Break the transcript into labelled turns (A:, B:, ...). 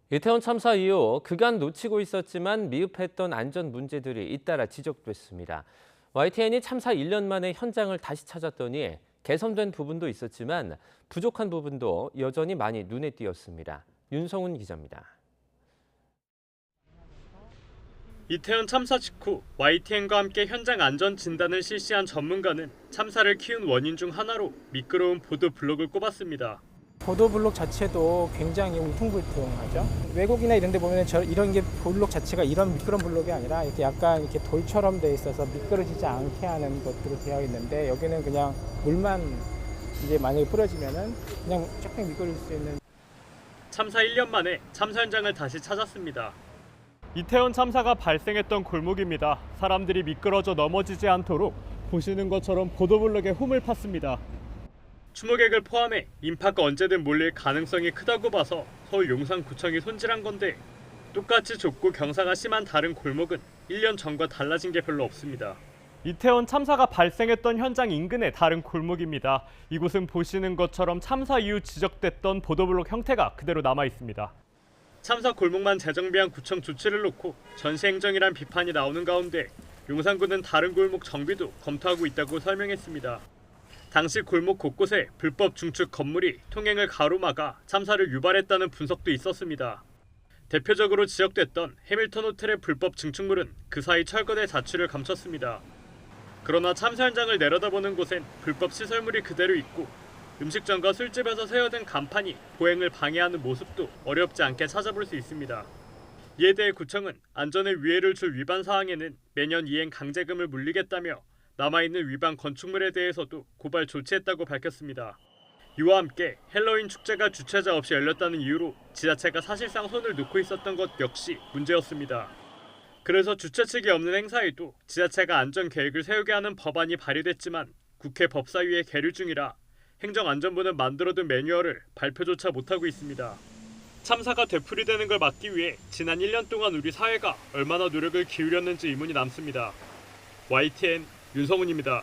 A: 이태원 참사 이후 그간 놓치고 있었지만 미흡했던 안전 문제들이 잇따라 지적됐습니다. YTN이 참사 1년 만에 현장을 다시 찾았더니 개선된 부분도 있었지만 부족한 부분도 여전히 많이 눈에 띄었습니다. 윤성훈 기자입니다.
B: 이태원 참사 직후 YTN과 함께 현장 안전 진단을 실시한 전문가는 참사를 키운 원인 중 하나로 미끄러운 보도 블록을 꼽았습니다.
C: 보도블록 자체도 굉장히 울퉁불퉁하죠. 외국이나 이런 데 보면 이런 게 블록 자체가 이런 미끄러운 블록이 아니라 이렇게 약간 이렇게 돌처럼 돼 있어서 미끄러지지 않게 하는 것들로 되어 있는데 여기는 그냥 물만 이제 만약에 뿌려지면은 그냥 조금 미끄러질 수 있는.
B: 참사 1년 만에 참사 현장을 다시 찾았습니다. 이태원 참사가 발생했던 골목입니다. 사람들이 미끄러져 넘어지지 않도록 보시는 것처럼 보도블록에 홈을 팠습니다. 추모객을 포함해 인파가 언제든 몰릴 가능성이 크다고 봐서 서울 용산구청이 손질한 건데 똑같이 좁고 경사가 심한 다른 골목은 1년 전과 달라진 게 별로 없습니다. 이태원 참사가 발생했던 현장 인근의 다른 골목입니다. 이곳은 보시는 것처럼 참사 이후 지적됐던 보도블록 형태가 그대로 남아 있습니다. 참사 골목만 재정비한 구청 조치를 놓고 전시행정이란 비판이 나오는 가운데 용산구는 다른 골목 정비도 검토하고 있다고 설명했습니다. 당시 골목 곳곳에 불법 중축 건물이 통행을 가로막아 참사를 유발했다는 분석도 있었습니다. 대표적으로 지적됐던 해밀턴 호텔의 불법 증축물은 그 사이 철거돼 자취를 감췄습니다. 그러나 참사 현장을 내려다보는 곳엔 불법 시설물이 그대로 있고 음식점과 술집에서 세워둔 간판이 보행을 방해하는 모습도 어렵지 않게 찾아볼 수 있습니다. 이에 대해 구청은 안전에 위해를 줄 위반 사항에는 매년 이행 강제금을 물리겠다며 남아있는 위반 건축물에 대해서도 고발 조치했다고 밝혔습니다. 이와 함께 헬로윈 축제가 주최자 없이 열렸다는 이유로 지자체가 사실상 손을 놓고 있었던 것 역시 문제였습니다. 그래서 주최 측이 없는 행사에도 지자체가 안전계획을 세우게 하는 법안이 발의됐지만 국회 법사위에 계류 중이라 행정안전부는 만들어둔 매뉴얼을 발표조차 못하고 있습니다. 참사가 되풀이되는 걸 막기 위해 지난 1년 동안 우리 사회가 얼마나 노력을 기울였는지 의문이 남습니다. YTN 윤성훈입니다.